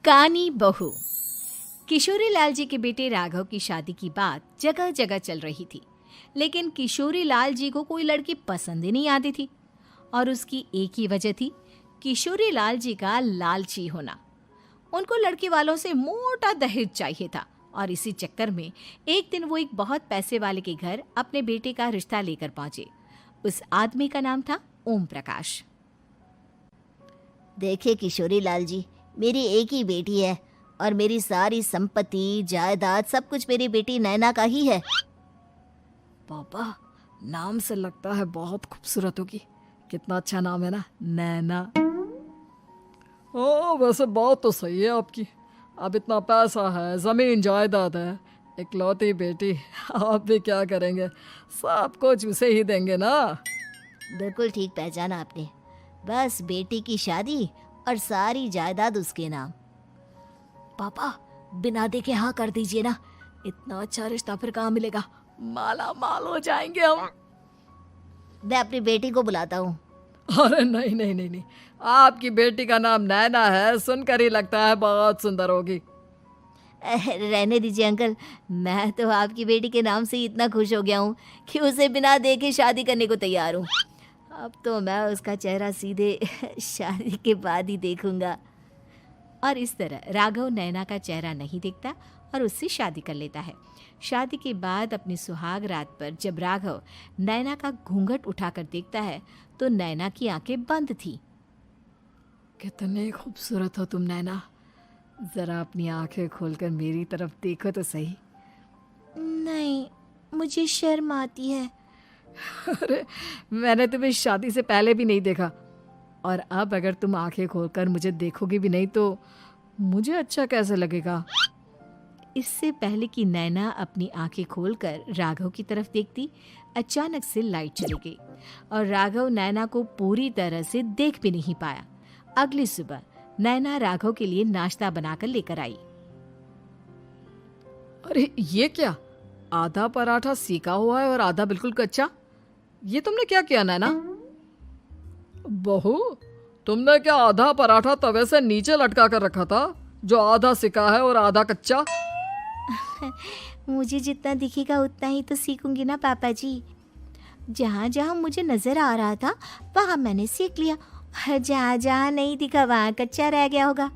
कानी बहू। किशोरी लाल जी के बेटे राघव की शादी की बात जगह जगह चल रही थी, लेकिन किशोरी लाल जी को कोई लड़की पसंद ही नहीं आती थी। और उसकी एक ही वजह थी, किशोरी लाल जी का लालची होना। उनको लड़की वालों से मोटा दहेज चाहिए था और इसी चक्कर में एक दिन वो एक बहुत पैसे वाले के घर अपने बेटे का रिश्ता लेकर पहुंचे। उस आदमी का नाम था ओम प्रकाश। देखिए किशोरी लाल जी, मेरी एक ही बेटी है और मेरी सारी संपत्ति जायदाद सब कुछ मेरी बेटी नैना का ही है। पापा, नाम से लगता है बहुत खूबसूरत होगी। कितना अच्छा नाम है ना, नैना। ओ, वैसे बात तो सही है आपकी। अब इतना पैसा है, जमीन जायदाद है, इकलौती बेटी, आप भी क्या करेंगे? सब कुछ उसे ही देंगे ना। बिल्कुल ठीक पहचाना आपने। बस बेटी की शादी और सारी जायदाद उसके नाम। पापा, बिना देखे हाँ कर दीजिए ना। इतना अच्छा रिश्ता फिर कहाँ मिलेगा? माला माल हो जाएंगे हम। मैं अपनी बेटी को बुलाता हूँ। अरे नहीं नहीं नहीं नहीं, आपकी बेटी का नाम नैना है, सुनकर ही लगता है बहुत सुंदर होगी। रहने दीजिए अंकल, मैं तो आपकी बेटी के नाम से ही इतना खुश हो गया हूँ कि उसे बिना देखे शादी करने को तैयार हूँ। अब तो मैं उसका चेहरा सीधे शादी के बाद ही देखूंगा। और इस तरह राघव नैना का चेहरा नहीं देखता और उससे शादी कर लेता है। शादी के बाद अपनी सुहाग रात पर जब राघव नैना का घूंघट उठाकर देखता है तो नैना की आंखें बंद थी। कितने खूबसूरत हो तुम नैना, जरा अपनी आंखें खोलकर मेरी तरफ देखो तो सही। नहीं, मुझे शर्म आती है। अरे, मैंने तुम्हें शादी से पहले भी नहीं देखा, और अब अगर तुम आंखें खोलकर मुझे देखोगी भी नहीं तो मुझे अच्छा कैसे लगेगा? इससे पहले कि नैना अपनी आंखें खोलकर राघव की तरफ देखती, अचानक से लाइट चली गई और राघव नैना को पूरी तरह से देख भी नहीं पाया। अगली सुबह नैना राघव के लिए नाश्ता बनाकर लेकर आई। अरे ये क्या, आधा पराठा सेका हुआ है और आधा बिल्कुल कच्चा। ये तुमने क्या किया नैना? बहू, तुमने क्या आधा पराठा तवे से नीचे लटका कर रखा था, जो आधा सिका है और आधा कच्चा? मुझे जितना दिखेगा उतना ही तो सीखूंगी ना पापा जी। जहाँ जहाँ मुझे नजर आ रहा था वहाँ मैंने सीख लिया, जहाँ जहाँ नहीं दिखा वहाँ कच्चा रह गया होगा।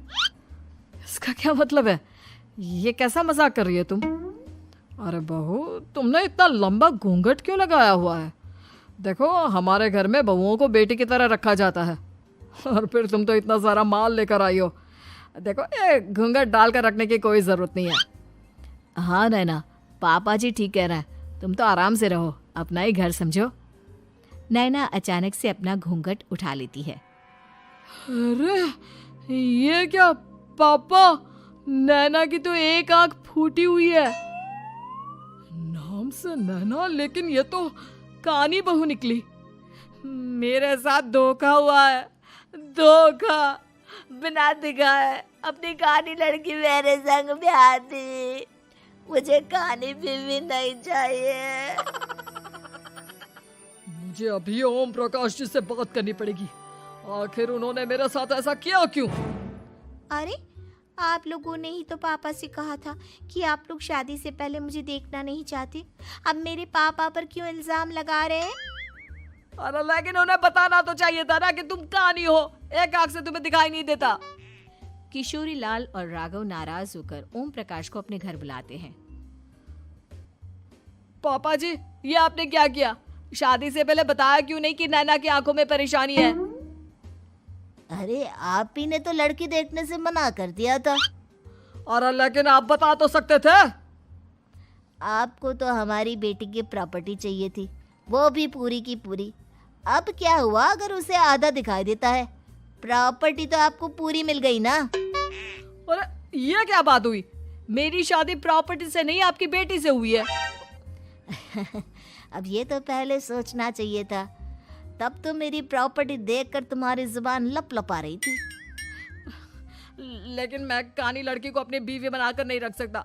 इसका क्या मतलब है? ये कैसा मजाक कर रही है तुम? अरे बहू, तुमने इतना लंबा घूंघट क्यों लगाया हुआ है? देखो, हमारे घर में बहुओं को बेटी की तरह रखा जाता है, और फिर तुम तो इतना सारा माल लेकर आई हो। देखो, ये घूंघट डालकर रखने की कोई ज़रूरत नहीं है। हाँ नैना, पापा जी ठीक कह रहा है, तुम तो आराम से रहो, अपना ही घर समझो। नैना अचानक से अपना घूंघट उठा लेती है। अरे ये क्या पापा, नैना की तो एक आंख फूटी हुई है। नाम से नैना, लेकिन ये तो कानी बहू निकली। मेरे साथ धोखा हुआ है, धोखा। बिना दिखाए अपनी कानी लड़की मेरे संग ब्याह दी। मुझे कानी भी नहीं चाहिए। मुझे अभी ओम प्रकाश जी से बात करनी पड़ेगी। आखिर उन्होंने मेरे साथ ऐसा किया क्यों? अरे, आप लोगों ने ही तो पापा से कहा था कि आप लोग शादी से पहले मुझे देखना नहीं चाहते। अब मेरे पापा पर क्यों इल्जाम लगा रहे हैं? अरे लेकिन उन्हें बताना तो चाहिए था ना कि तुम कानी हो, एक आंख से तुम्हें दिखाई नहीं देता। किशोरी लाल और राघव नाराज होकर ओम प्रकाश को अपने घर बुलाते हैं। पापा जी, ये आपने क्या किया? शादी से पहले बताया क्यों नहीं कि नैना की आंखों में परेशानी है? अरे, आप ही ने तो लड़की देखने से मना कर दिया था। और लेकिन आप बता तो सकते थे। आपको तो हमारी बेटी की प्रॉपर्टी चाहिए थी, वो भी पूरी की पूरी। अब क्या हुआ अगर उसे आधा दिखाई देता है? प्रॉपर्टी तो आपको पूरी मिल गई ना। अरे ये क्या बात हुई? मेरी शादी प्रॉपर्टी से नहीं, आपकी बेटी से हुई है। अब ये तो पहले सोचना चाहिए था, तब तो मेरी प्रॉपर्टी देखकर तुम्हारी जुबान लप लपा रही थी। लेकिन मैं कानी लड़की को अपनी बीवी बनाकर नहीं रख सकता।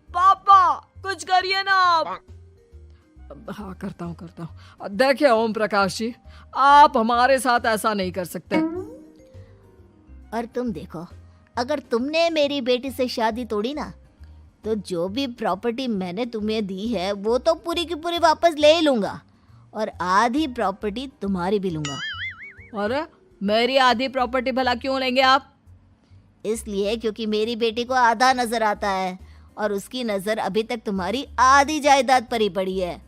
पापा, कुछ करिए ना आप। हाँ, करता हूँ। देखिए ओम प्रकाश जी, आप हमारे साथ ऐसा नहीं कर सकते। और तुम देखो, अगर तुमने मेरी बेटी से शादी तोड़ी ना, तो जो भी प्रॉपर्टी मैंने तुम्हें दी है वो तो पूरी की पूरी वापस ले ही लूँगा, और आधी प्रॉपर्टी तुम्हारी भी लूँगा। अरे मेरी आधी प्रॉपर्टी भला क्यों लेंगे आप? इसलिए क्योंकि मेरी बेटी को आधा नजर आता है और उसकी नज़र अभी तक तुम्हारी आधी जायदाद पर ही पड़ी है।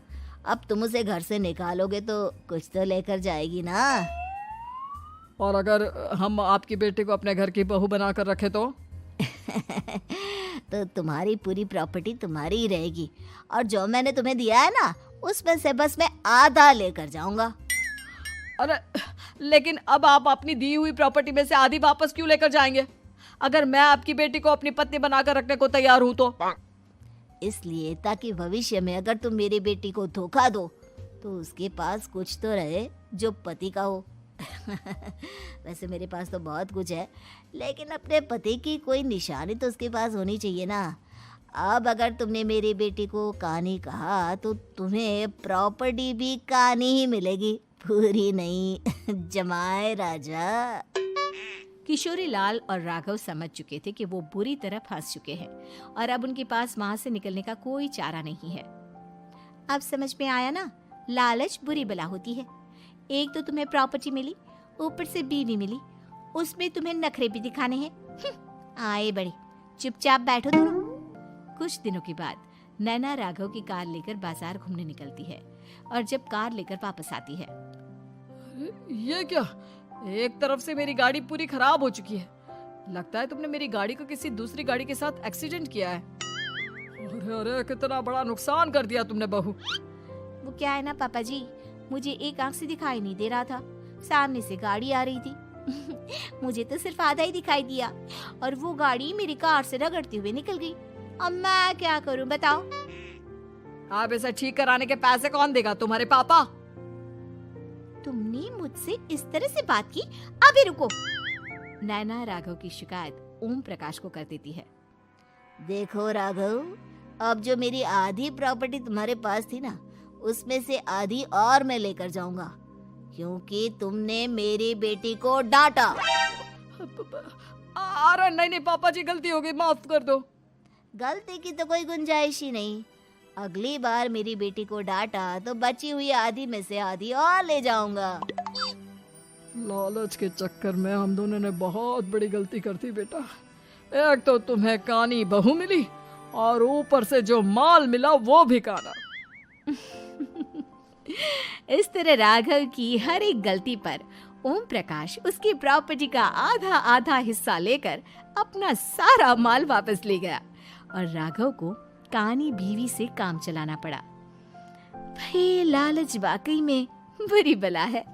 अब तुम उसे घर से निकालोगे तो कुछ तो लेकर जाएगी ना। और अगर हम आपकी बेटी को अपने घर की बहू बना कर रखे तो? तो तुम्हारी पूरी प्रॉपर्टी तुम्हारी ही रहेगी, और जो मैंने तुम्हें दिया है ना, उसमें से बस मैं आधा लेकर जाऊंगा। अरे लेकिन अब आप अपनी दी हुई प्रॉपर्टी में से आधी वापस क्यों लेकर जाएंगे? अगर मैं आपकी बेटी को अपनी पत्नी बनाकर रखने को तैयार हूं तो? इसलिए ताकि भविष्य में अगर तुम मेरी बेटी को धोखा दो तो उसके पास कुछ तो रहे जो पति का हो। वैसे मेरे पास तो बहुत कुछ है, लेकिन अपने पति की कोई निशानी तो उसके पास होनी चाहिए ना। अब अगर तुमने मेरी बेटी को कहानी कहा तो तुम्हें प्रॉपर्टी भी कहानी ही मिलेगी, पूरी नहीं। जमाए राजा। किशोरी लाल और राघव समझ चुके थे कि वो बुरी तरह फंस चुके हैं और अब उनके पास वहां से निकलने का कोई चारा नहीं है। अब समझ में आया ना, लालच बुरी बला होती है। एक तो तुम्हें प्रॉपर्टी मिली, ऊपर से बीवी मिली, उसमें तुम्हें नखरे भी दिखाने हैं। आए बड़े, चुपचाप बैठो दोनों। कुछ दिनों के बाद नैना राघव की कार लेकर बाजार घूमने निकलती है और जब कार लेकर वापस आती है, ये क्या? एक तरफ से मेरी गाड़ी पूरी खराब हो चुकी है। लगता है तुमने मेरी गाड़ी को किसी दूसरी गाड़ी के साथ एक्सीडेंट किया है। अरे अरे कितना बड़ा नुकसान कर दिया तुमने बहू। वो क्या है ना पापा जी, मुझे एक आंख से दिखाई नहीं दे रहा था, सामने से गाड़ी आ रही थी। मुझे तो सिर्फ आधा ही दिखाई दिया और वो गाड़ी मेरी कार से रगड़ते हुए निकल गई। अब मैं क्या करूं बताओ? आप इसे ठीक कराने के पैसे कौन देगा? तुम्हारे पापा। तुमने मुझसे इस तरह से बात की? अभी रुको। नैना राघव की शिकायत ओम प्रकाश को कर देती है। देखो राघव, अब जो मेरी आधी प्रॉपर्टी तुम्हारे पास थी ना, उसमें से आधी और मैं लेकर जाऊंगा, क्योंकि तुमने मेरी बेटी को डांटा। अरे नहीं नहीं पापा जी, गलती हो गई, माफ कर दो। गलती की तो कोई गुंजाइश ही नहीं। अगली बार मेरी बेटी को डांटा तो बची हुई आधी में से आधी और ले जाऊंगा। लालच के चक्कर में हम दोनों ने बहुत बड़ी गलती कर दी बेटा। एक तो तुम्हें कानी बहू मिली और ऊपर से जो माल मिला वो भी काना। इस तरह राघव की हर एक गलती पर ओम प्रकाश उसकी प्रॉपर्टी का आधा आधा हिस्सा लेकर अपना सारा माल वापस ले गया और राघव को कानी बीवी से काम चलाना पड़ा। भाई लालच वाकई में बुरी बला है।